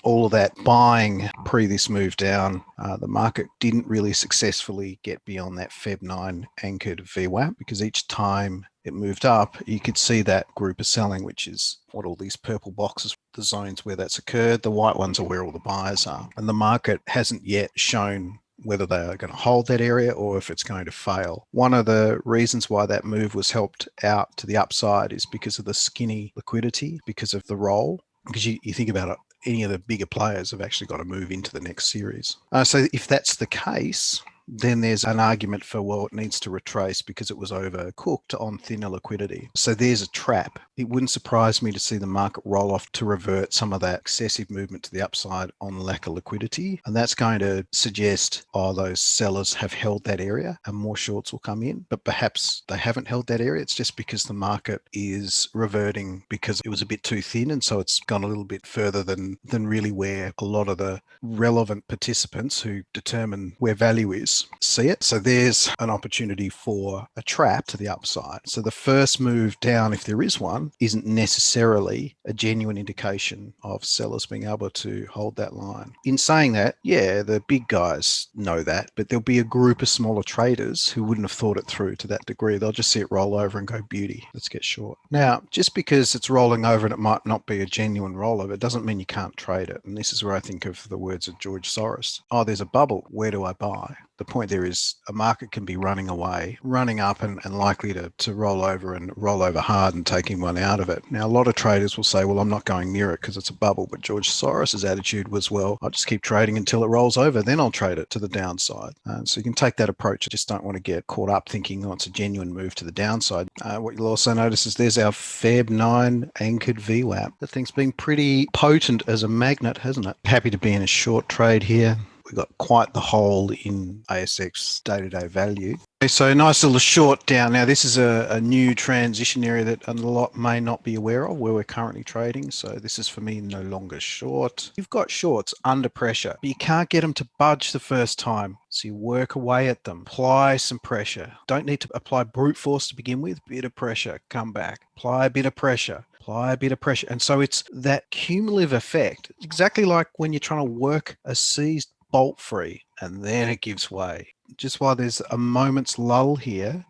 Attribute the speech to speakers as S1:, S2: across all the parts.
S1: all of that buying pre this move down, the market didn't really successfully get beyond that Feb 9 anchored VWAP, because each time it moved up, you could see that group of selling, which is what all these purple boxes, the zones where that's occurred. The white ones are where all the buyers are. And the market hasn't yet shown whether they are going to hold that area or if it's going to fail. One of the reasons why that move was helped out to the upside is because of the skinny liquidity, because of the roll. Because you think about it, any of the bigger players have actually got to move into the next series. So if that's the case, then there's an argument for, well, it needs to retrace because it was overcooked on thinner liquidity. So there's a trap. It wouldn't surprise me to see the market roll off to revert some of that excessive movement to the upside on lack of liquidity. And that's going to suggest, oh, those sellers have held that area and more shorts will come in. But perhaps they haven't held that area. It's just because the market is reverting because it was a bit too thin. And so it's gone a little bit further than really where a lot of the relevant participants who determine where value is see it. So there's an opportunity for a trap to the upside. So the first move down, if there is one, isn't necessarily a genuine indication of sellers being able to hold that line. In saying that, yeah, the big guys know that, but there'll be a group of smaller traders who wouldn't have thought it through to that degree. They'll just see it roll over and go, beauty, let's get short. Now, just because it's rolling over and it might not be a genuine rollover, it doesn't mean you can't trade it. And this is where I think of the words of George Soros. Oh, there's a bubble. Where do I buy? The point there is a market can be running away, running up and likely to roll over and roll over hard and taking one out of it. Now, a lot of traders will say, well, I'm not going near it because it's a bubble. But George Soros's attitude was, well, I'll just keep trading until it rolls over. Then I'll trade it to the downside. So you can take that approach. I just don't want to get caught up thinking, oh, it's a genuine move to the downside. What you'll also notice is there's our Feb 9 anchored VWAP. The thing's been pretty potent as a magnet, hasn't it? Happy to be in a short trade here. We've got quite the hole in ASX day-to-day value. Okay, so nice little short down. Now, this is a new transition area that a lot may not be aware of where we're currently trading. So this is, for me, no longer short. You've got shorts under pressure, but you can't get them to budge the first time. So you work away at them, apply some pressure. Don't need to apply brute force to begin with. Bit of pressure, come back. Apply a bit of pressure. Apply a bit of pressure. And so it's that cumulative effect, exactly like when you're trying to work a seized bolt free and then it gives way. Just while there's a moment's lull here,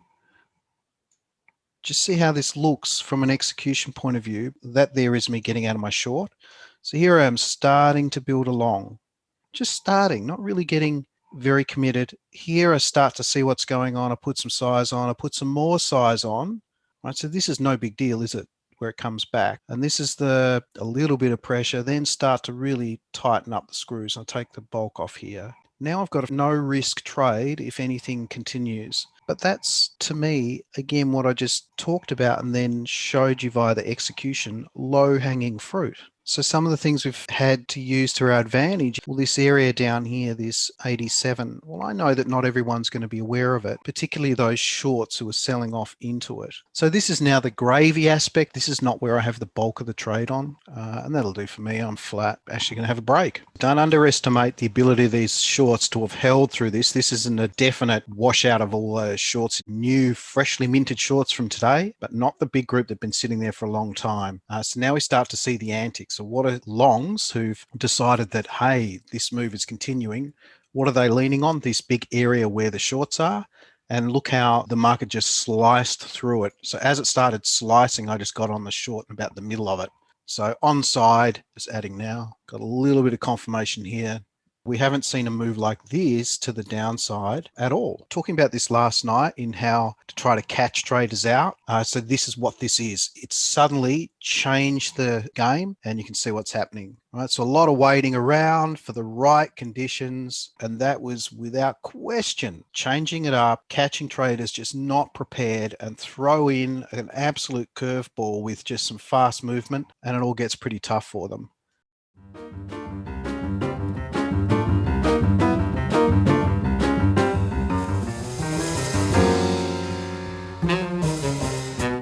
S1: just see how this looks from an execution point of view. That there is me getting out of my short. So here I am starting to build along, just starting, not really getting very committed. Here I start to see what's going on. I put some size on, I put some more size on, right? So this is no big deal, is it? Where it comes back. And this is a little bit of pressure, then start to really tighten up the screws. I'll take the bulk off here. Now I've got a no risk trade if anything continues. But that's, to me, again, what I just talked about and then showed you via the execution, low hanging fruit. So some of the things we've had to use to our advantage, well, this area down here, this 87, well, I know that not everyone's going to be aware of it, particularly those shorts who are selling off into it. So this is now the gravy aspect. This is not where I have the bulk of the trade on, and that'll do for me. I'm flat, actually going to have a break. Don't underestimate the ability of these shorts to have held through this. This isn't a definite washout of all those shorts, new, freshly minted shorts from today, but not the big group that have been sitting there for a long time. So now we start to see the antics. So what are longs who've decided that, hey, this move is continuing? What are they leaning on? This big area where the shorts are. And look how the market just sliced through it. So as it started slicing, I just got on the short in about the middle of it. So on side, just adding now, got a little bit of confirmation here. We haven't seen a move like this to the downside at all. Talking about this last night in how to try to catch traders out. So this is what this is. It's suddenly changed the game and you can see what's happening. Right? So a lot of waiting around for the right conditions. And that was without question, changing it up, catching traders just not prepared and throw in an absolute curveball with just some fast movement and it all gets pretty tough for them.